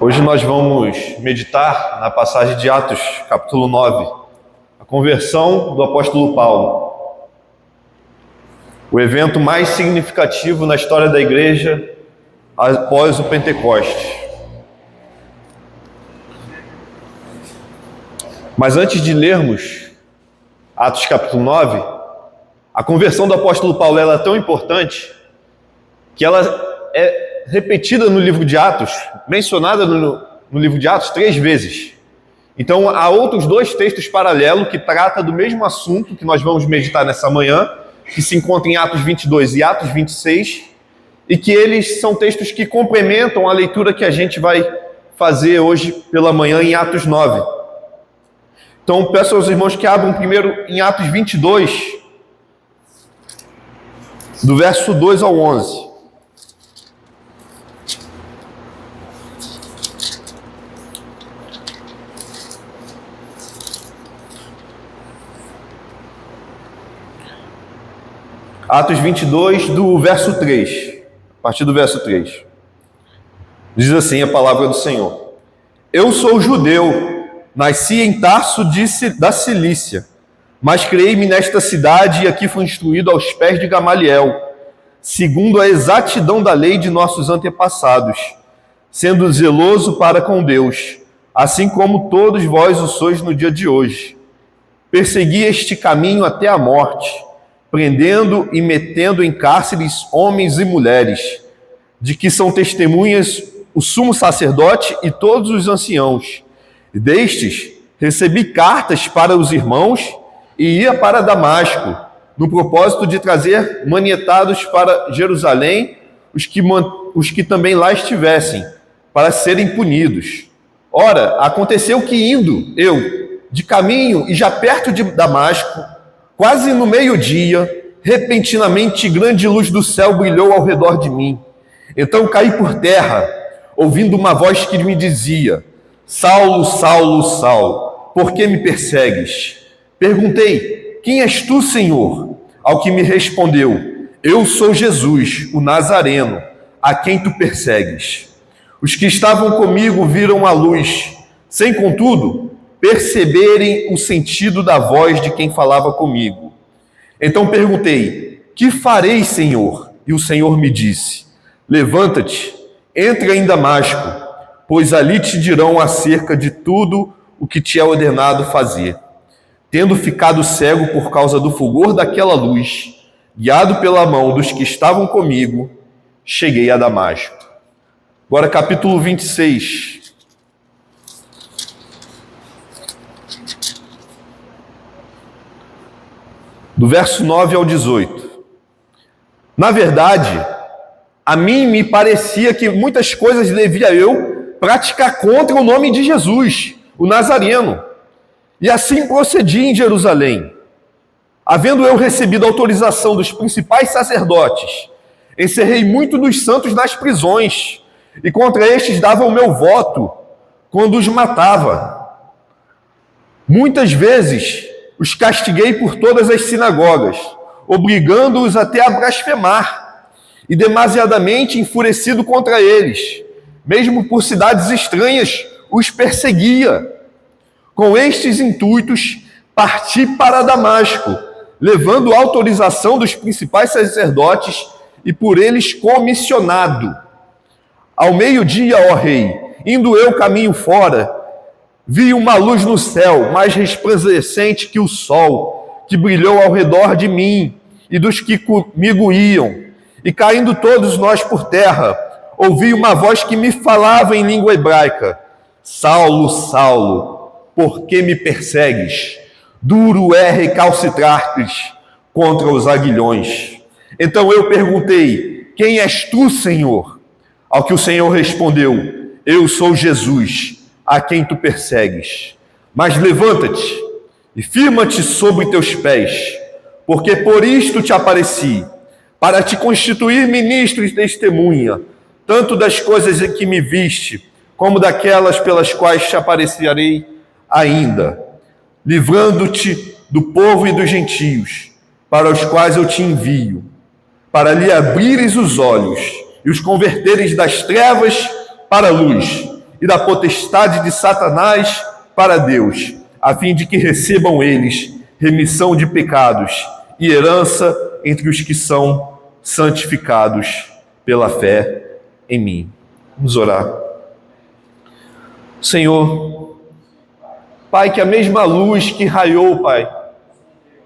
Hoje nós vamos meditar na passagem de Atos, capítulo 9, a conversão do apóstolo Paulo. O evento mais significativo na história da igreja após o Pentecostes. Mas antes de lermos Atos capítulo 9, a conversão do apóstolo Paulo ela é tão importante que ela é repetida no livro de Atos, mencionada no livro de Atos 3 vezes. Então há outros dois textos paralelos que tratam do mesmo assunto que nós vamos meditar nessa manhã, que se encontram em Atos 22 e Atos 26, e que eles são textos que complementam a leitura que a gente vai fazer hoje pela manhã em Atos 9. Então peço aos irmãos que abram primeiro em Atos 22, do verso 2 ao 11. Atos 22, do verso 3, a partir do verso 3. Diz assim a palavra do Senhor: Eu sou judeu, nasci em Tarso da Cilícia, mas criei-me nesta cidade e aqui fui instruído aos pés de Gamaliel, segundo a exatidão da lei de nossos antepassados, sendo zeloso para com Deus, assim como todos vós o sois no dia de hoje. Persegui este caminho até a morte, prendendo e metendo em cárceres homens e mulheres, de que são testemunhas o sumo sacerdote e todos os anciãos. Destes recebi cartas para os irmãos e ia para Damasco, no propósito de trazer manietados para Jerusalém os que também lá estivessem, para serem punidos. Ora, aconteceu que indo eu de caminho e já perto de Damasco, quase no meio-dia, repentinamente grande luz do céu brilhou ao redor de mim. Então caí por terra, ouvindo uma voz que me dizia: Saulo, Saulo, Saulo, por que me persegues? Perguntei: quem és tu, Senhor? Ao que me respondeu: eu sou Jesus, o Nazareno, a quem tu persegues. Os que estavam comigo viram a luz, sem contudo perceberem o sentido da voz de quem falava comigo. Então perguntei: que farei, Senhor? E o Senhor me disse: levanta-te, entra em Damasco, pois ali te dirão acerca de tudo o que te é ordenado fazer. Tendo ficado cego por causa do fulgor daquela luz, guiado pela mão dos que estavam comigo, cheguei a Damasco. Agora capítulo 26. Do verso 9 ao 18. Na verdade, a mim me parecia que muitas coisas devia eu praticar contra o nome de Jesus, o Nazareno. E assim procedi em Jerusalém. Havendo eu recebido autorização dos principais sacerdotes, encerrei muito dos santos nas prisões, e contra estes dava o meu voto quando os matava. Muitas vezes os castiguei por todas as sinagogas, obrigando-os até a blasfemar, e demasiadamente enfurecido contra eles, mesmo por cidades estranhas, os perseguia. Com estes intuitos, parti para Damasco, levando a autorização dos principais sacerdotes e por eles comissionado. Ao meio-dia, ó rei, indo eu caminho fora, vi uma luz no céu, mais resplandecente que o sol, que brilhou ao redor de mim e dos que comigo iam. E caindo todos nós por terra, ouvi uma voz que me falava em língua hebraica: Saulo, Saulo, por que me persegues? Duro é recalcitrar-te contra os aguilhões. Então eu perguntei: quem és tu, Senhor? Ao que o Senhor respondeu: eu sou Jesus, a quem tu persegues. Mas levanta-te e firma-te sobre teus pés, porque por isto te apareci, para te constituir ministro e testemunha, tanto das coisas em que me viste, como daquelas pelas quais te aparecerei ainda, livrando-te do povo e dos gentios, para os quais eu te envio, para lhe abrires os olhos e os converteres das trevas para a luz e da potestade de Satanás para Deus, a fim de que recebam eles remissão de pecados e herança entre os que são santificados pela fé em mim. Vamos orar. Senhor, Pai, que a mesma luz que raiou, Pai,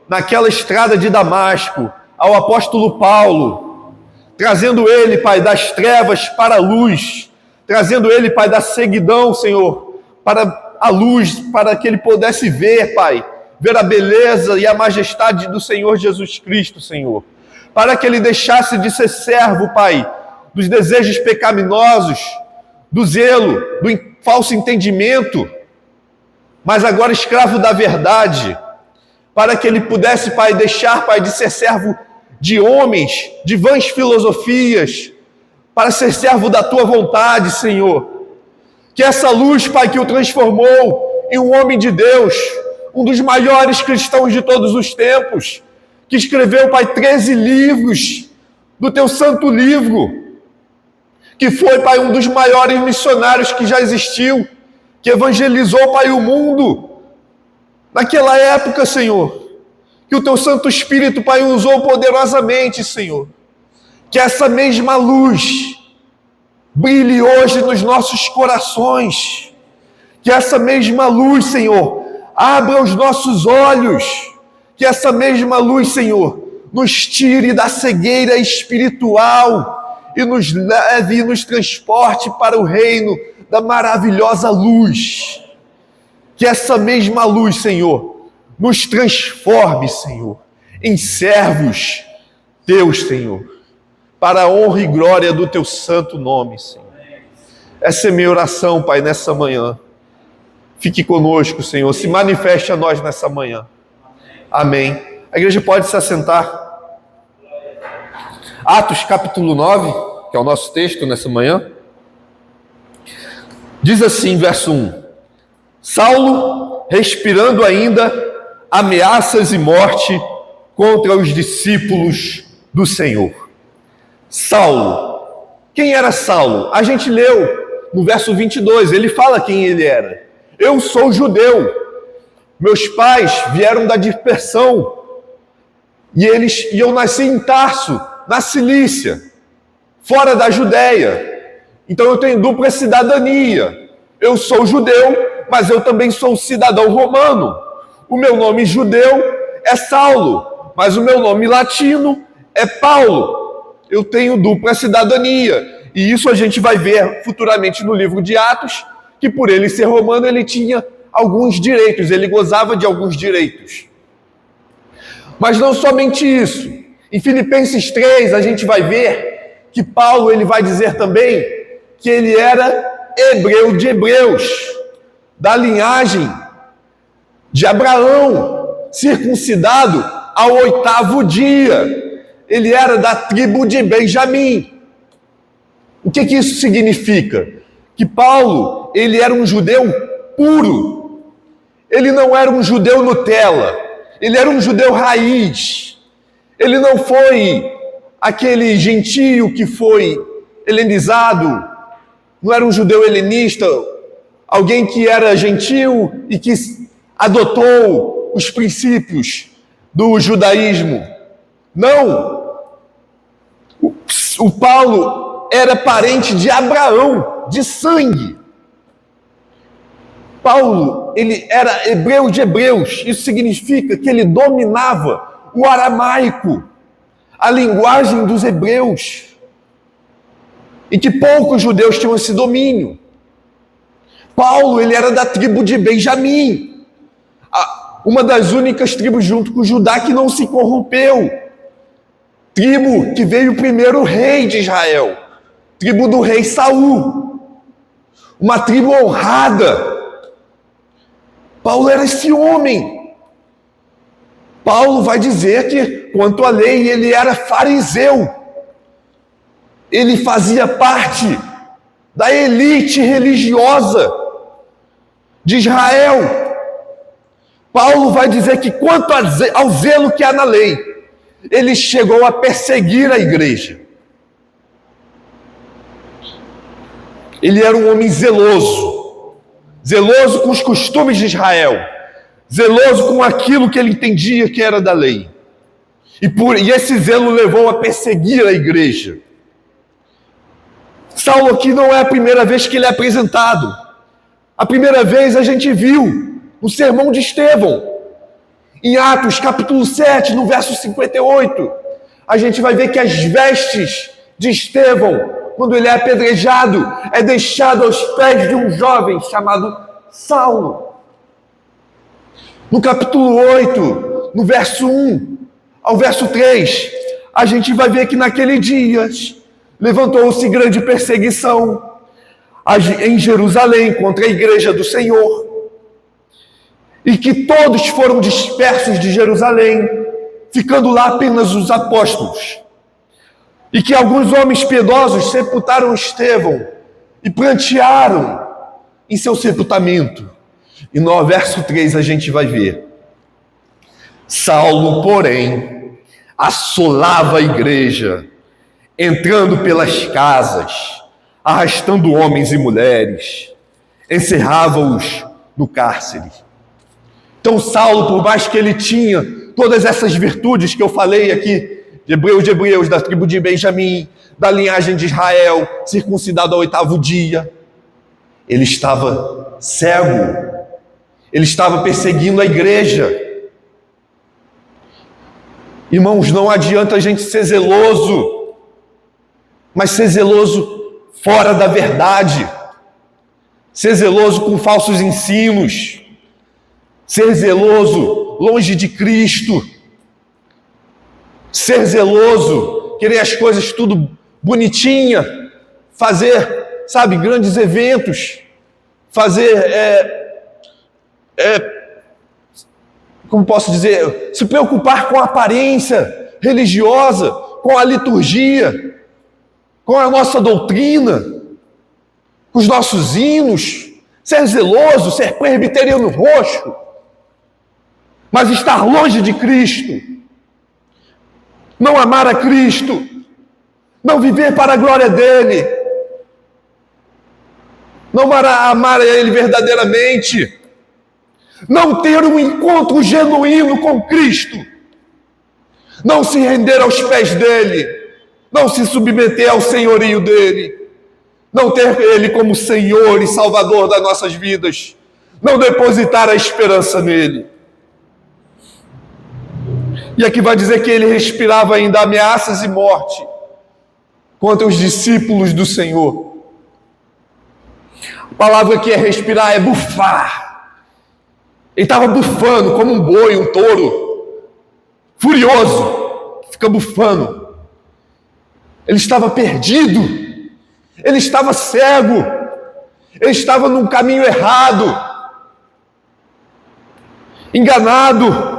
naquela estrada de Damasco, ao apóstolo Paulo, trazendo ele, Pai, das trevas para a luz, trazendo ele, Pai, da ceguidão, Senhor, para a luz, para que ele pudesse ver, Pai, ver a beleza e a majestade do Senhor Jesus Cristo, Senhor, para que ele deixasse de ser servo, Pai, dos desejos pecaminosos, do zelo, do falso entendimento, mas agora escravo da verdade, para que ele pudesse, Pai, deixar, Pai, de ser servo de homens, de vãs filosofias, para ser servo da Tua vontade, Senhor. Que essa luz, Pai, que o transformou em um homem de Deus, um dos maiores cristãos de todos os tempos, que escreveu, Pai, 13 livros do Teu santo livro, que foi, Pai, um dos maiores missionários que já existiu, que evangelizou, Pai, o mundo, naquela época, Senhor, que o Teu Santo Espírito, Pai, usou poderosamente, Senhor, que essa mesma luz brilhe hoje nos nossos corações, que essa mesma luz, Senhor, abra os nossos olhos, que essa mesma luz, Senhor, nos tire da cegueira espiritual e nos leve e nos transporte para o reino da maravilhosa luz. Que essa mesma luz, Senhor, nos transforme, Senhor, em servos Teus, Senhor, para a honra e glória do Teu santo nome, Senhor. Essa é minha oração, Pai, nessa manhã. Fique conosco, Senhor, se manifeste a nós nessa manhã. Amém. A igreja pode se assentar. Atos capítulo 9, que é o nosso texto nessa manhã, diz assim, verso 1: Saulo, respirando ainda ameaças e morte contra os discípulos do Senhor. Saulo. Quem era Saulo? A gente leu no verso 22, ele fala quem ele era. Eu sou judeu. Meus pais vieram da dispersão e eu nasci em Tarso, na Cilícia, fora da Judéia. Então eu tenho dupla cidadania. Eu sou judeu, mas eu também sou cidadão romano. O meu nome judeu é Saulo, mas o meu nome latino é Paulo. Eu tenho dupla cidadania. E isso a gente vai ver futuramente no livro de Atos, que por ele ser romano, ele tinha alguns direitos, ele gozava de alguns direitos. Mas não somente isso. Em Filipenses 3, a gente vai ver que Paulo ele vai dizer também que ele era hebreu de hebreus, da linhagem de Abraão, circuncidado ao 8º dia. Ele era da tribo de Benjamim. O que isso significa? Que Paulo, ele era um judeu puro. Ele não era um judeu Nutella. Ele era um judeu raiz. Ele não foi aquele gentio que foi helenizado. Não era um judeu helenista, alguém que era gentil e que adotou os princípios do judaísmo. Não. O Paulo era parente de Abraão, de sangue. Paulo, ele era hebreu de hebreus. Isso significa que ele dominava o aramaico, a linguagem dos hebreus, e que poucos judeus tinham esse domínio. Paulo, ele era da tribo de Benjamim, uma das únicas tribos junto com Judá que não se corrompeu. Tribo que veio o primeiro rei de Israel, tribo do rei Saul, uma tribo honrada. Paulo era esse homem. Paulo vai dizer que, quanto à lei, ele era fariseu. Ele fazia parte da elite religiosa de Israel. Paulo vai dizer que, quanto ao zelo que há na lei, ele chegou a perseguir a igreja. Ele era um homem zeloso, zeloso com os costumes de Israel, zeloso com aquilo que ele entendia que era da lei. E esse zelo levou a perseguir a igreja. Saulo aqui não é a primeira vez que ele é apresentado. A primeira vez a gente viu no sermão de Estevão. Em Atos, capítulo 7, no verso 58, a gente vai ver que as vestes de Estevão, quando ele é apedrejado, é deixado aos pés de um jovem chamado Saulo. No capítulo 8, no verso 1 ao verso 3, a gente vai ver que naquele dia levantou-se grande perseguição em Jerusalém contra a igreja do Senhor, e que todos foram dispersos de Jerusalém, ficando lá apenas os apóstolos, e que alguns homens piedosos sepultaram Estevão e prantearam em seu sepultamento. E no verso 3 a gente vai ver: Saulo, porém, assolava a igreja, entrando pelas casas, arrastando homens e mulheres, encerrava-os no cárcere. Então Saulo, por mais que ele tinha todas essas virtudes que eu falei aqui, de Hebreus, da tribo de Benjamim, da linhagem de Israel, circuncidado ao 8º dia, ele estava cego, ele estava perseguindo a igreja. Irmãos, não adianta a gente ser zeloso, mas ser zeloso fora da verdade, ser zeloso com falsos ensinos, ser zeloso longe de Cristo, ser zeloso, querer as coisas tudo bonitinha, fazer, grandes eventos, fazer, como posso dizer, se preocupar com a aparência religiosa, com a liturgia, com a nossa doutrina, com os nossos hinos, ser zeloso, ser presbiteriano roxo, mas estar longe de Cristo, não amar a Cristo, não viver para a glória dele, não amar a Ele verdadeiramente, não ter um encontro genuíno com Cristo, não se render aos pés dele, não se submeter ao senhorio dele, não ter Ele como Senhor e Salvador das nossas vidas, não depositar a esperança nele. E aqui vai dizer que ele respirava ainda ameaças e morte contra os discípulos do Senhor. A palavra que é respirar é bufar. Ele estava bufando como um boi, um touro, furioso, fica bufando. Ele estava perdido, ele estava cego, ele estava num caminho errado, enganado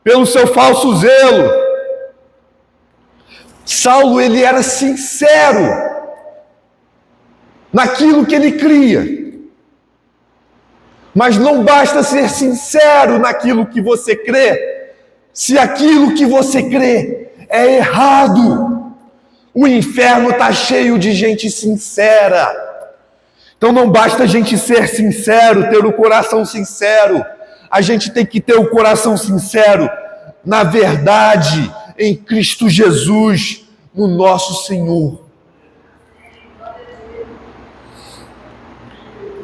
pelo seu falso zelo. Saulo, ele era sincero naquilo que ele cria. Mas não basta ser sincero naquilo que você crê, se aquilo que você crê é errado. O inferno está cheio de gente sincera. Então não basta a gente ser sincero, ter o coração sincero. A gente tem que ter o coração sincero na verdade, em Cristo Jesus, no nosso Senhor.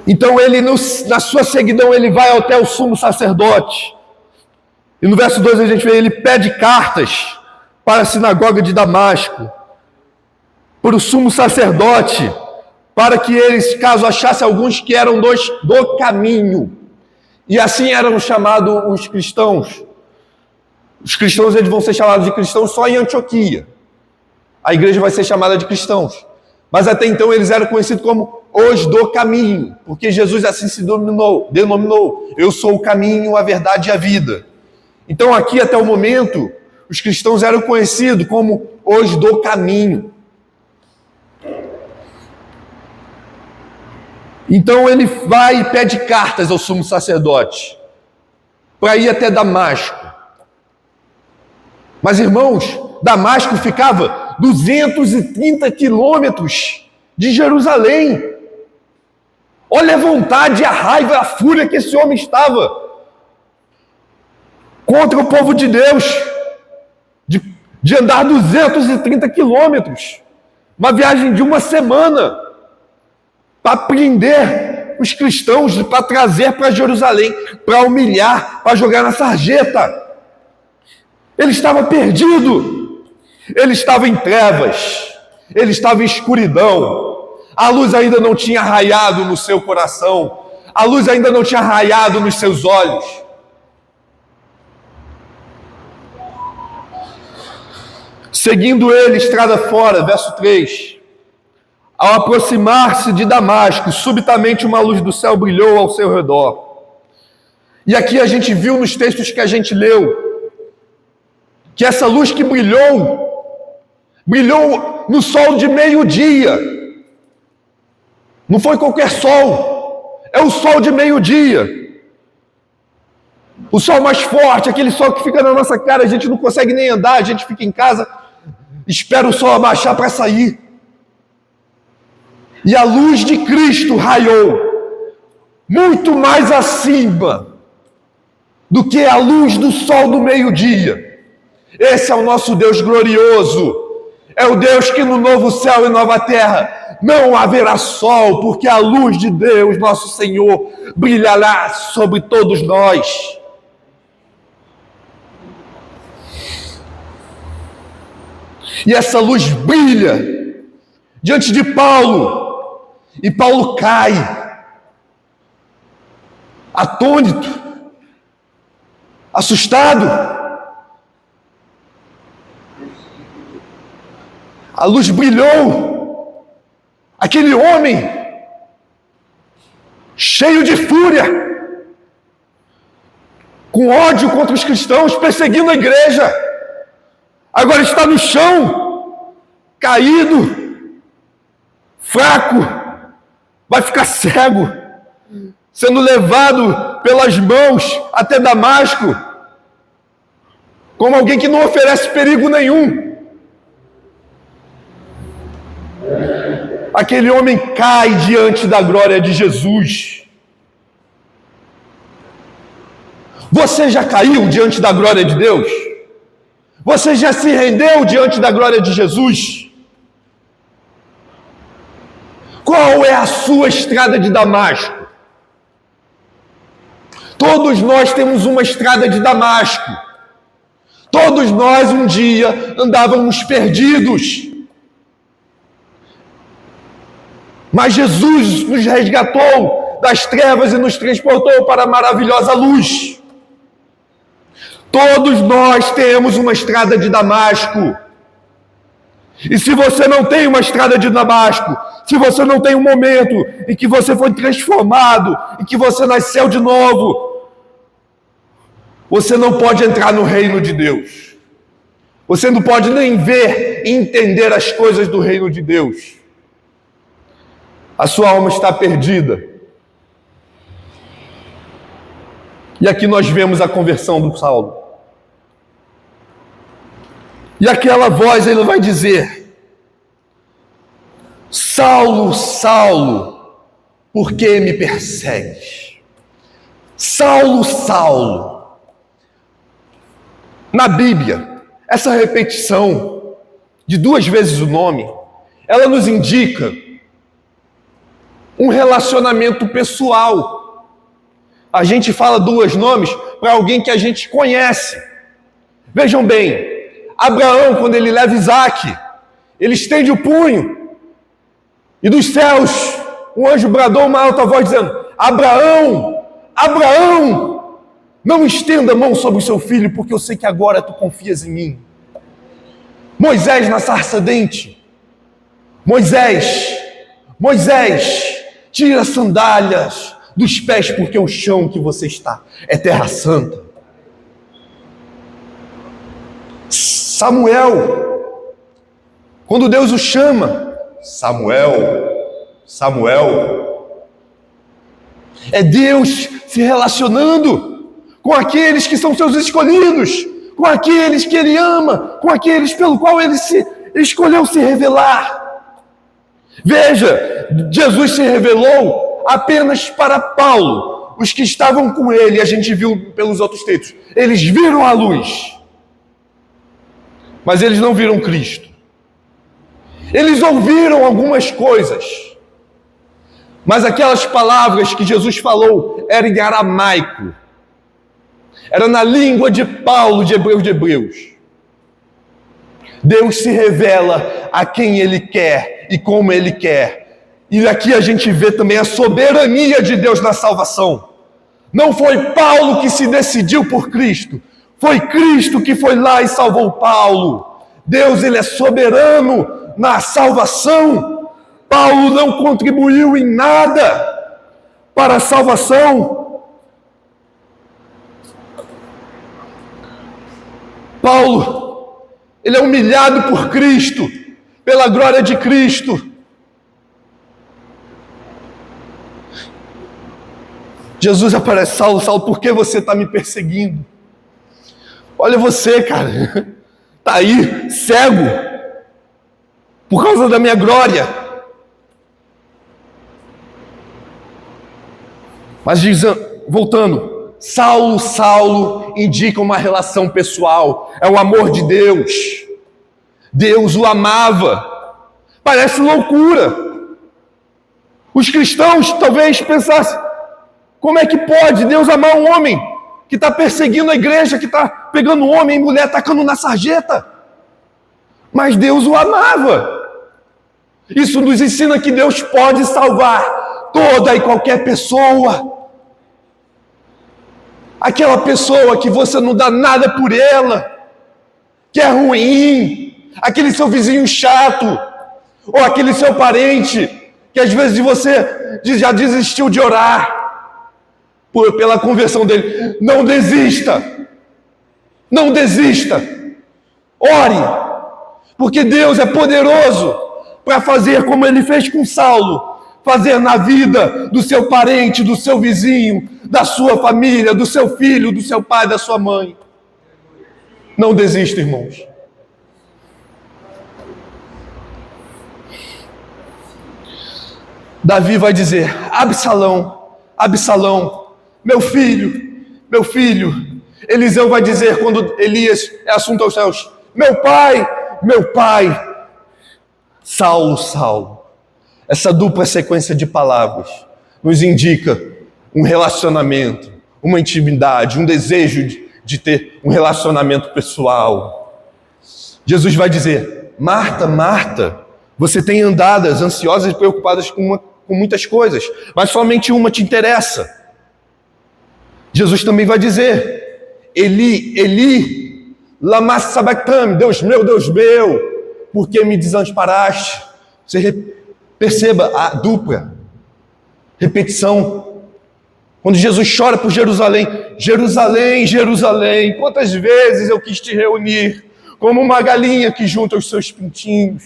Então ele, na sua seguidão, ele vai até o sumo sacerdote. E no verso 2 a gente vê, ele pede cartas para a sinagoga de Damasco, para o sumo sacerdote, para que eles, caso achasse alguns que eram do caminho, e assim eram chamados os cristãos. Os cristãos, eles vão ser chamados de cristãos só em Antioquia. A igreja vai ser chamada de cristãos. Mas até então eles eram conhecidos como os do caminho, porque Jesus assim se denominou. Eu sou o caminho, a verdade e a vida. Então aqui até o momento, os cristãos eram conhecidos como os do caminho. Então ele vai e pede cartas ao sumo sacerdote para ir até Damasco. Mas, irmãos, Damasco ficava 230 quilômetros de Jerusalém. Olha a vontade, a raiva, a fúria que esse homem estava contra o povo de Deus, de andar 230 quilômetros, uma viagem de uma semana, para prender os cristãos, para trazer para Jerusalém, para humilhar, para jogar na sarjeta. Ele estava perdido, ele estava em trevas, ele estava em escuridão, a luz ainda não tinha raiado no seu coração, a luz ainda não tinha raiado nos seus olhos. Seguindo ele, estrada fora, verso 3. Ao aproximar-se de Damasco, subitamente uma luz do céu brilhou ao seu redor. E aqui a gente viu nos textos que a gente leu, que essa luz que brilhou no sol de meio-dia. Não foi qualquer sol, é o sol de meio-dia. O sol mais forte, aquele sol que fica na nossa cara, a gente não consegue nem andar, a gente fica em casa, espera o sol abaixar para sair. E a luz de Cristo raiou muito mais acima do que a luz do sol do meio-dia. Esse é o nosso Deus glorioso. É o Deus que no novo céu e nova terra não haverá sol, porque a luz de Deus, nosso Senhor, brilhará sobre todos nós. E essa luz brilha diante de Paulo. E Paulo cai, atônito, assustado. A luz brilhou. Aquele homem, cheio de fúria, com ódio contra os cristãos, perseguindo a igreja, agora está no chão, caído, fraco, vai ficar cego, sendo levado pelas mãos até Damasco, como alguém que não oferece perigo nenhum. Aquele homem cai diante da glória de Jesus. Você já caiu diante da glória de Deus? Você já se rendeu diante da glória de Jesus? Qual é a sua estrada de Damasco? Todos nós temos uma estrada de Damasco. Todos nós um dia andávamos perdidos. Mas Jesus nos resgatou das trevas e nos transportou para a maravilhosa luz. Todos nós temos uma estrada de Damasco. E se você não tem uma estrada de Damasco, se você não tem um momento em que você foi transformado, em que você nasceu de novo, você não pode entrar no reino de Deus. Você não pode nem ver e entender as coisas do reino de Deus. A sua alma está perdida. E aqui nós vemos a conversão do Saulo. E aquela voz, ele vai dizer: Saulo, Saulo, por que me persegues? Saulo, Saulo. Na Bíblia, essa repetição de 2 vezes o nome, ela nos indica um relacionamento pessoal. A gente fala 2 nomes para alguém que a gente conhece. Vejam bem, Abraão, quando ele leva Isaac, ele estende o punho, e dos céus, um anjo bradou uma alta voz dizendo: Abraão, Abraão, não estenda a mão sobre o seu filho, porque eu sei que agora tu confias em mim. Moisés na sarça ardente: Moisés, tira as sandálias dos pés, porque o chão que você está é terra santa. Samuel, quando Deus o chama, Samuel, Samuel, é Deus se relacionando com aqueles que são seus escolhidos, com aqueles que Ele ama, com aqueles pelo qual Ele escolheu se revelar. Veja, Jesus se revelou apenas para Paulo. Os que estavam com ele, a gente viu pelos outros textos, eles viram a luz, mas eles não viram Cristo. Eles ouviram algumas coisas, mas aquelas palavras que Jesus falou eram em aramaico, era na língua de Paulo, de Hebreus. Deus se revela a quem Ele quer e como Ele quer. E aqui a gente vê também a soberania de Deus na salvação. Não foi Paulo que se decidiu por Cristo, foi Cristo que foi lá e salvou Paulo. Deus, Ele é soberano na salvação. Paulo não contribuiu em nada para a salvação. Paulo, ele é humilhado por Cristo, pela glória de Cristo. Jesus aparece, Saulo, Saulo, por que você está me perseguindo? Olha você, cara, está aí, cego, por causa da minha glória. Mas voltando, Saulo, Saulo indica uma relação pessoal, é o amor de Deus. Deus o amava. Parece loucura. Os cristãos talvez pensassem, como é que pode Deus amar um homem que está perseguindo a igreja, que está pegando homem e mulher, tacando na sarjeta? Mas Deus o amava. Isso nos ensina que Deus pode salvar toda e qualquer pessoa. Aquela pessoa que você não dá nada por ela, que é ruim, aquele seu vizinho chato, ou aquele seu parente, que às vezes você já desistiu de orar pela conversão dele. Não desista, não desista, ore, porque Deus é poderoso para fazer como Ele fez com Saulo, fazer na vida do seu parente, do seu vizinho, da sua família, do seu filho, do seu pai, da sua mãe. Não desista, irmãos. Davi vai dizer, Absalão, Absalão, meu filho, meu filho. Eliseu vai dizer, quando Elias é assunto aos céus, meu pai, Saulo, Saulo. Essa dupla sequência de palavras nos indica um relacionamento, uma intimidade, um desejo de ter um relacionamento pessoal. Jesus vai dizer, Marta, Marta, você tem andadas ansiosas e preocupadas com muitas coisas, mas somente uma te interessa. Jesus também vai dizer, Eli, Eli, lama sabachthani, Deus meu, por que me desamparaste? Você perceba a dupla repetição. Quando Jesus chora por Jerusalém, Jerusalém, Jerusalém, quantas vezes eu quis te reunir, como uma galinha que junta os seus pintinhos.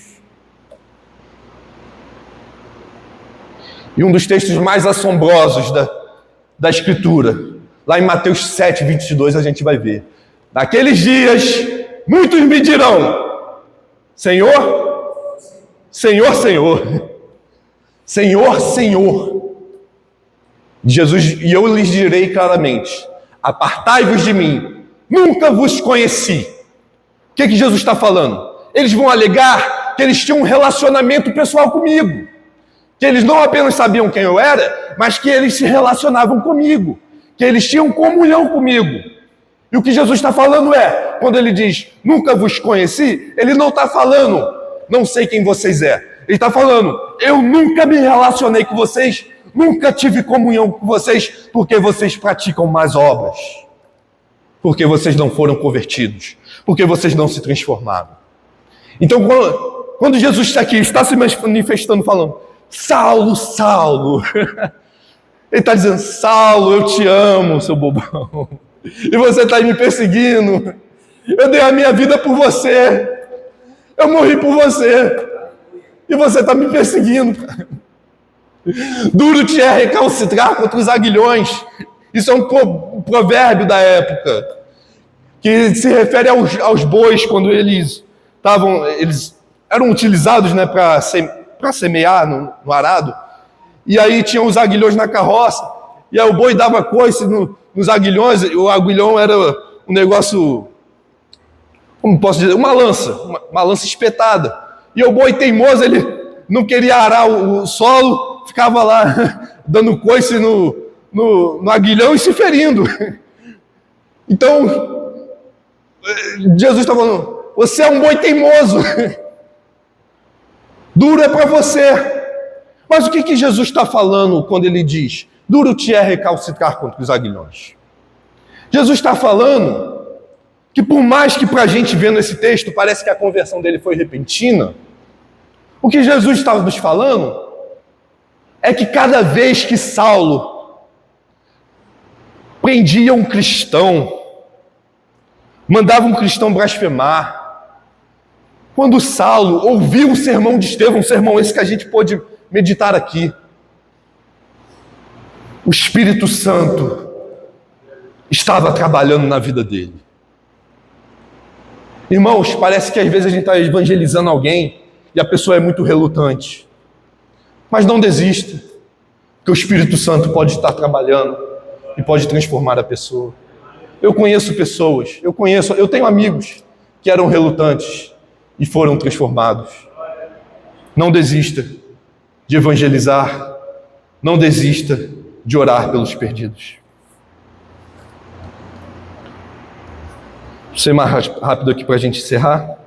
E um dos textos mais assombrosos da Escritura, lá em Mateus 7, 22, a gente vai ver. Naqueles dias, muitos me dirão, Senhor, Senhor, Senhor, Senhor, Senhor. Jesus, e eu lhes direi claramente, apartai-vos de mim, nunca vos conheci. O que Jesus está falando? Eles vão alegar que eles tinham um relacionamento pessoal comigo, que eles não apenas sabiam quem eu era, mas que eles se relacionavam comigo, que eles tinham comunhão comigo. E o que Jesus está falando é, quando ele diz, nunca vos conheci, ele não está falando, não sei quem vocês é. Ele está falando, eu nunca me relacionei com vocês, nunca tive comunhão com vocês, porque vocês praticam más obras, porque vocês não foram convertidos, porque vocês não se transformaram. Então, quando Jesus está aqui, está se manifestando, falando, Saulo, Saulo, ele está dizendo, Saulo, eu te amo, seu bobão, e você está aí me perseguindo, eu dei a minha vida por você, eu morri por você, e você está me perseguindo. Duro te é recalcitrar contra os aguilhões. Isso é um provérbio da época, que se refere aos bois, quando eles eram utilizados, né, para semear no arado. e aí tinha os aguilhões na carroça, e aí o boi dava coice nos aguilhões, o aguilhão era um negócio, como posso dizer, uma lança espetada. E o boi teimoso, ele não queria arar o solo, ficava lá dando coice no aguilhão e se ferindo. Então, Jesus está falando, você é um boi teimoso. Duro é para você. Mas o que Jesus está falando quando ele diz, duro te é recalcitrar contra os aguilhões? Jesus está falando que por mais que para a gente vendo esse texto parece que a conversão dele foi repentina, o que Jesus estava nos falando é que cada vez que Saulo prendia um cristão, mandava um cristão blasfemar, quando Saulo ouviu o sermão de Estevão, um sermão esse que a gente pôde meditar aqui, o Espírito Santo estava trabalhando na vida dele. Irmãos, parece que às vezes a gente está evangelizando alguém e a pessoa é muito relutante. Mas não desista, que o Espírito Santo pode estar trabalhando e pode transformar a pessoa. Eu conheço pessoas, eu tenho amigos que eram relutantes e foram transformados. Não desista de evangelizar, não desista de orar pelos perdidos. Vou ser mais rápido aqui para a gente encerrar.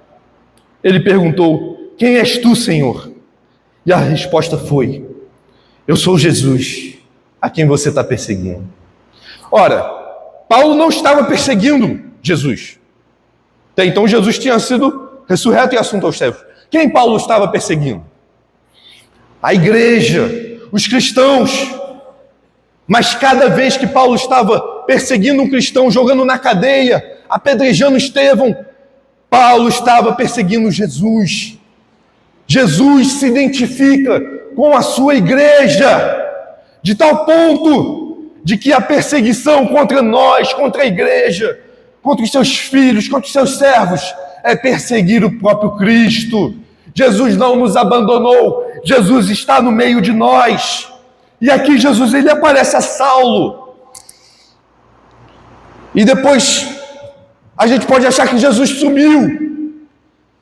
Ele perguntou, quem és tu, Senhor? E a resposta foi, eu sou Jesus, a quem você está perseguindo. Ora, Paulo não estava perseguindo Jesus. Até então Jesus tinha sido ressurreto e assunto aos céus. Quem Paulo estava perseguindo? A igreja, os cristãos. Mas cada vez que Paulo estava perseguindo um cristão, jogando na cadeia, apedrejando Estevão, Paulo estava perseguindo Jesus. Jesus se identifica com a sua igreja, de tal ponto de que a perseguição contra nós, contra a igreja, contra os seus filhos, contra os seus servos, é perseguir o próprio Cristo. Jesus não nos abandonou, Jesus está no meio de nós. E aqui Jesus, ele aparece a Saulo. E depois a gente pode achar que Jesus sumiu,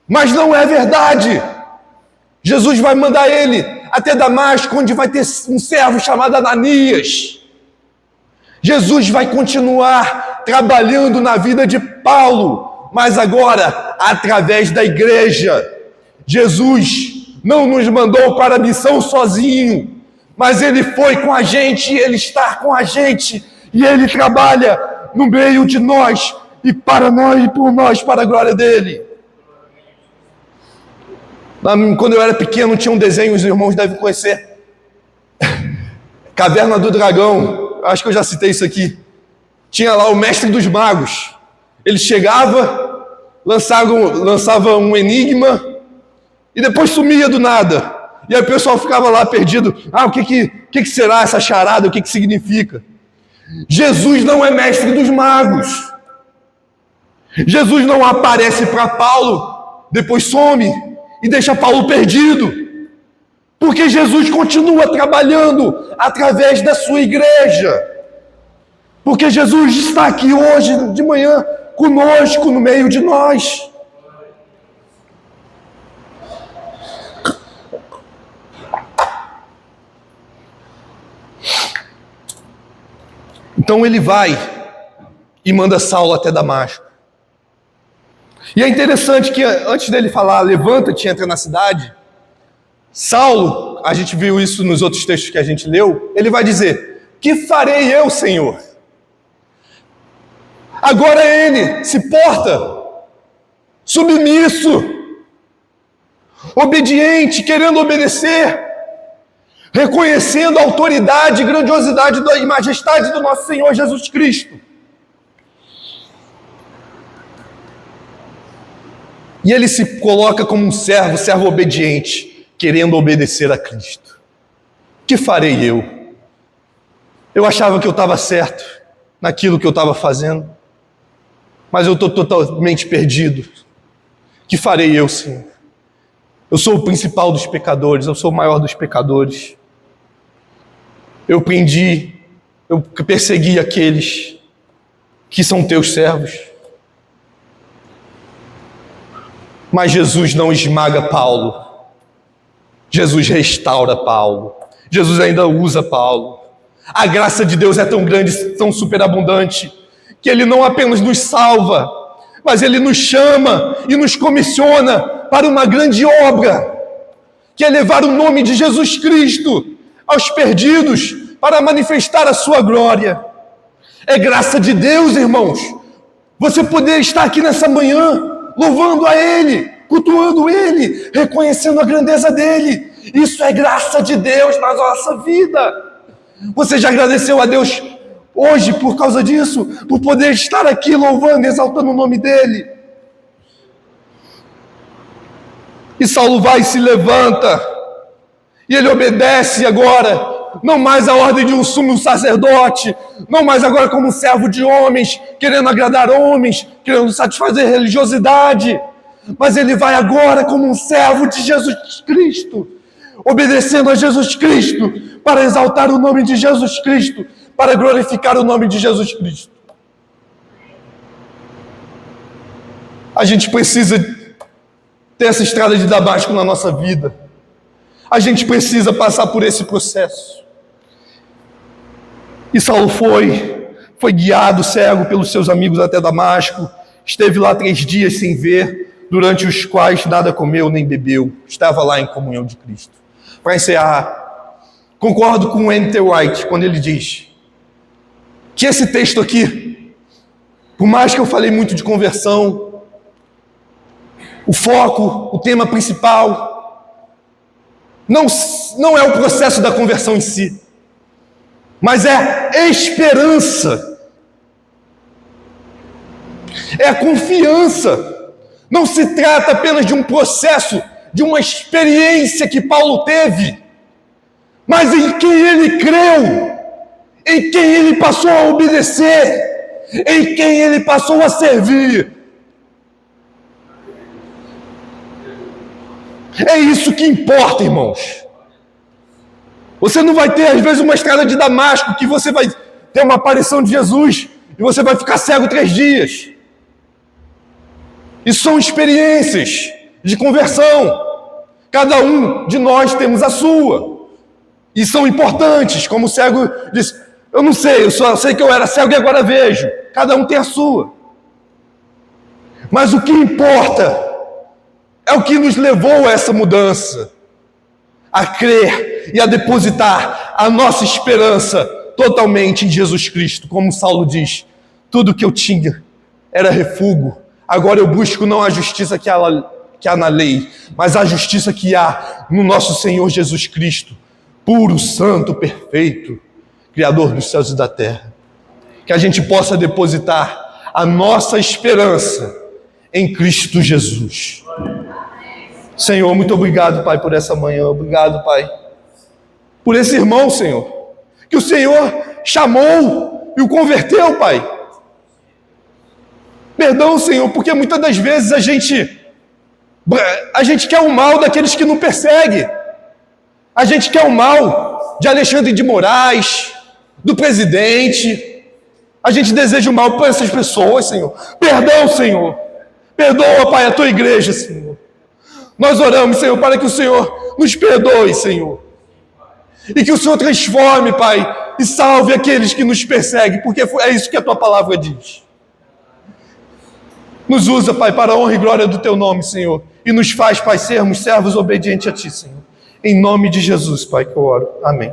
mas não é verdade. Jesus vai mandar ele até Damasco, onde vai ter um servo chamado Ananias. Jesus vai continuar trabalhando na vida de Paulo, mas agora através da igreja. Jesus não nos mandou para a missão sozinho, mas ele foi com a gente, ele está com a gente, e ele trabalha no meio de nós, e para nós e por nós, para a glória dele. Quando eu era pequeno, tinha um desenho, os irmãos devem conhecer, Caverna do Dragão, acho que eu já citei isso aqui. Tinha lá o mestre dos magos, ele chegava, lançava um enigma, e depois sumia do nada. E aí o pessoal ficava lá perdido. O que será essa charada? O que significa? Jesus não é mestre dos magos. Jesus não aparece para Paulo, depois some e deixa Paulo perdido. Porque Jesus continua trabalhando através da sua igreja. Porque Jesus está aqui hoje de manhã conosco, no meio de nós. Então ele vai e manda Saulo até Damasco. E é interessante que antes dele falar, levanta-te e entra na cidade, Saulo, a gente viu isso nos outros textos que a gente leu, ele vai dizer, que farei eu, Senhor? Agora ele se porta submisso, obediente, querendo obedecer, reconhecendo a autoridade, grandiosidade e majestade do nosso Senhor Jesus Cristo. E ele se coloca como um servo obediente, querendo obedecer a Cristo. Que farei eu? Eu achava que eu estava certo naquilo que eu estava fazendo, mas eu estou totalmente perdido. Que farei eu, Senhor? Eu sou o principal dos pecadores, eu sou o maior dos pecadores. eu persegui aqueles que são teus servos. Mas Jesus não esmaga Paulo. Jesus restaura Paulo. Jesus ainda usa Paulo. A graça de Deus é tão grande, tão superabundante, que Ele não apenas nos salva, mas Ele nos chama e nos comissiona para uma grande obra, que é levar o nome de Jesus Cristo aos perdidos, para manifestar a sua glória. É graça de Deus, irmãos, você poder estar aqui nessa manhã, louvando a Ele, cultuando Ele, reconhecendo a grandeza dEle. Isso é graça de Deus na nossa vida. Você já agradeceu a Deus hoje por causa disso? Por poder estar aqui louvando e exaltando o nome dEle? E Saulo vai e se levanta, e ele obedece agora, não mais a ordem de um sumo sacerdote, não mais agora como servo de homens, querendo agradar homens, querendo satisfazer religiosidade, mas ele vai agora como um servo de Jesus Cristo, obedecendo a Jesus Cristo, para exaltar o nome de Jesus Cristo, para glorificar o nome de Jesus Cristo. A gente precisa ter essa estrada de Damasco na nossa vida. A gente precisa passar por esse processo. E Saulo foi guiado, cego, pelos seus amigos até Damasco, esteve lá 3 dias sem ver, durante os quais nada comeu nem bebeu, estava lá em comunhão de Cristo. Para encerrar, concordo com o N.T. Wright quando ele diz que esse texto aqui, por mais que eu falei muito de conversão, o foco, o tema principal, não é o processo da conversão em si, mas é esperança, é a confiança. Não se trata apenas de um processo, de uma experiência que Paulo teve, mas em quem ele creu, em quem ele passou a obedecer, em quem ele passou a servir. É isso que importa, irmãos. Você não vai ter, às vezes, uma estrada de Damasco que você vai ter uma aparição de Jesus e você vai ficar cego 3 dias. Isso são experiências de conversão. Cada um de nós temos a sua. E são importantes, como o cego disse, eu não sei, eu só sei que eu era cego e agora vejo. Cada um tem a sua. Mas o que importa é o que nos levou a essa mudança, a crer e a depositar a nossa esperança totalmente em Jesus Cristo. Como Saulo diz, tudo que eu tinha era refúgio, agora eu busco não a justiça que há na lei, mas a justiça que há no nosso Senhor Jesus Cristo, puro, santo, perfeito, Criador dos céus e da terra. Que a gente possa depositar a nossa esperança em Cristo Jesus. Senhor, muito obrigado, Pai, por essa manhã. Obrigado, Pai, por esse irmão, Senhor, que o Senhor chamou e o converteu, Pai. Perdão, Senhor, porque muitas das vezes a gente quer o mal daqueles que nos perseguem. A gente quer o mal de Alexandre de Moraes, do presidente. A gente deseja o mal para essas pessoas, Senhor. Perdão, Senhor. Perdoa, Pai, a tua igreja, Senhor. Nós oramos, Senhor, para que o Senhor nos perdoe, Senhor. E que o Senhor transforme, Pai, e salve aqueles que nos perseguem, porque é isso que a tua palavra diz. Nos usa, Pai, para a honra e glória do teu nome, Senhor. E nos faz, Pai, sermos servos obedientes a ti, Senhor. Em nome de Jesus, Pai, que eu oro. Amém.